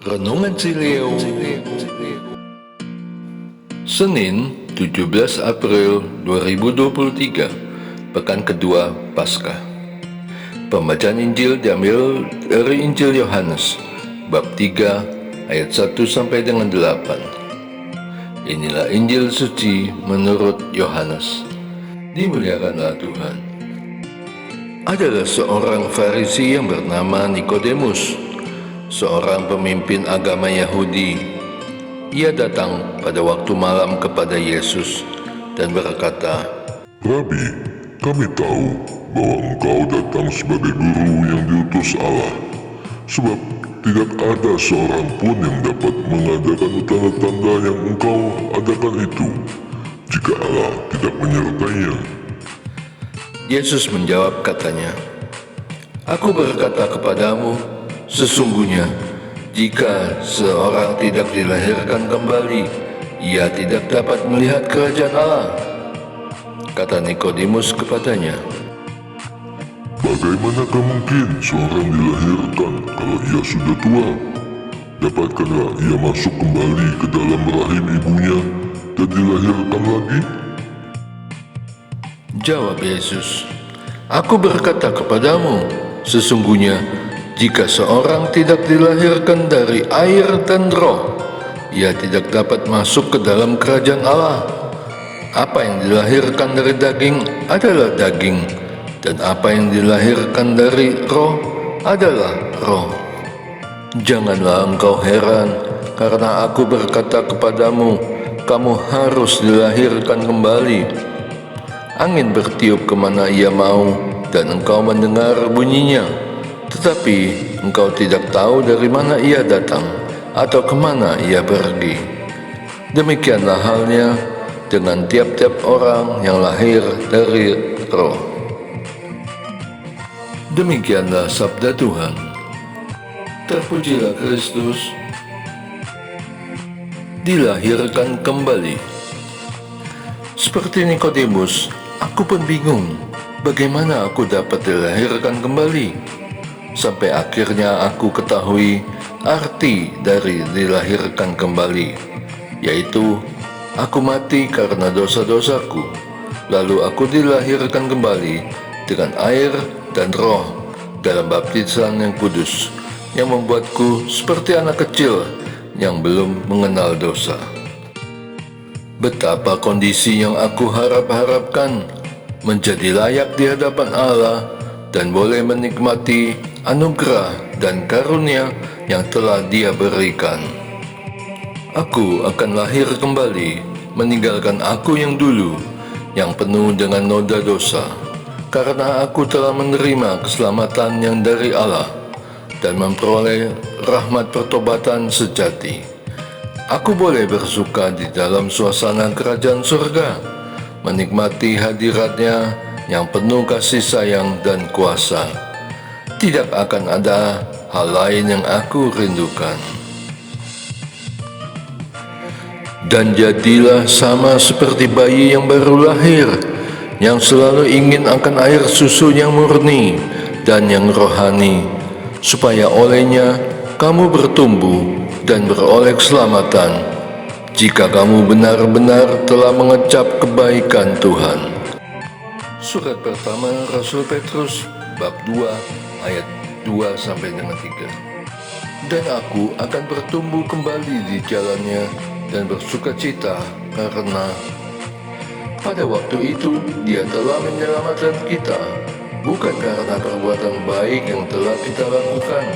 Renungan Sileo Senin 17 April 2023, Pekan kedua Paskah. Pembacaan Injil diambil dari Injil Yohanes bab 3 ayat 1 sampai dengan 8. Inilah Injil suci menurut Yohanes. Dimuliakanlah Tuhan. Adalah seorang Farisi yang bernama Nikodemus, seorang pemimpin agama Yahudi. Ia datang pada waktu malam kepada Yesus dan berkata, Rabi, kami tahu bahwa engkau datang sebagai guru yang diutus Allah, sebab tidak ada seorang pun yang dapat mengadakan tanda-tanda yang engkau adakan itu, jika Allah tidak menyertainya. Yesus menjawab katanya, Aku berkata kepadamu, sesungguhnya jika seorang tidak dilahirkan kembali, ia tidak dapat melihat kerajaan Allah. Kata Nikodemus kepadanya, Bagaimanakah mungkin seorang dilahirkan kalau ia sudah tua? Dapatkah ia masuk kembali ke dalam rahim ibunya dan dilahirkan lagi? Jawab Yesus, Aku berkata kepadamu, sesungguhnya jika seorang tidak dilahirkan dari air dan roh, ia tidak dapat masuk ke dalam kerajaan Allah. Apa yang dilahirkan dari daging adalah daging, dan apa yang dilahirkan dari roh adalah roh. Janganlah engkau heran, karena aku berkata kepadamu, kamu harus dilahirkan kembali. Angin bertiup kemana ia mau, dan engkau mendengar bunyinya, tetapi engkau tidak tahu dari mana ia datang atau kemana ia pergi. Demikianlah halnya dengan tiap-tiap orang yang lahir dari roh. Demikianlah sabda Tuhan. Terpujilah Kristus. Dilahirkan kembali. Seperti Nikodemus, aku pun bingung bagaimana aku dapat dilahirkan kembali. Sampai akhirnya aku ketahui arti dari dilahirkan kembali, yaitu aku mati karena dosa-dosaku, lalu aku dilahirkan kembali dengan air dan roh dalam baptisan yang kudus, yang membuatku seperti anak kecil yang belum mengenal dosa. Betapa kondisi yang aku harap-harapkan, menjadi layak di hadapan Allah dan boleh menikmati anugerah dan karunia yang telah Dia berikan. Aku akan lahir kembali, meninggalkan aku yang dulu, yang penuh dengan noda dosa, karena aku telah menerima keselamatan yang dari Allah dan memperoleh rahmat pertobatan sejati. Aku boleh bersuka di dalam suasana kerajaan surga, menikmati hadiratnya yang penuh kasih sayang dan kuasa. Tidak akan ada hal lain yang aku rindukan. Dan jadilah sama seperti bayi yang baru lahir, yang selalu ingin akan air susu yang murni dan yang rohani, supaya olehnya kamu bertumbuh dan beroleh keselamatan, jika kamu benar-benar telah mengecap kebaikan Tuhan. Surat pertama Rasul Petrus bab 2 ayat 2 sampai dengan 3. Dan aku akan bertumbuh kembali di jalannya dan bersukacita, karena pada waktu itu Dia telah menyelamatkan kita, bukan karena perbuatan baik yang telah kita lakukan,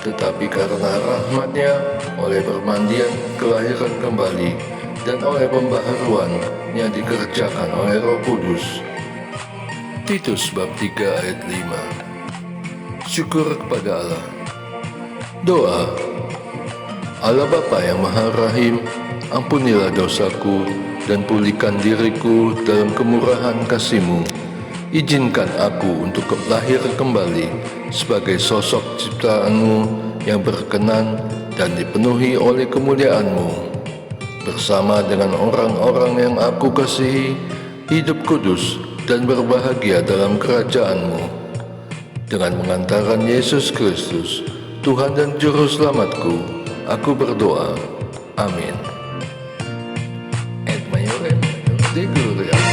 tetapi karena rahmat-Nya oleh permandian kelahiran kembali dan oleh pembaharuan yang dikerjakan oleh Roh Kudus. Titus bab 3 ayat 5. Syukur kepada Allah. Doa. Allah Bapa yang Maha Rahim, ampunilah dosaku dan pulihkan diriku dalam kemurahan kasih-Mu. Izinkan aku untuk lahir kembali sebagai sosok ciptaan-Mu yang berkenan dan dipenuhi oleh kemuliaan-Mu. Bersama dengan orang-orang yang aku kasihi, hidup kudus dan berbahagia dalam kerajaan-Mu. Dengan mengantarkan Yesus Kristus, Tuhan dan Juru Selamatku, aku berdoa. Amin. Et Maiorem, de Gloria.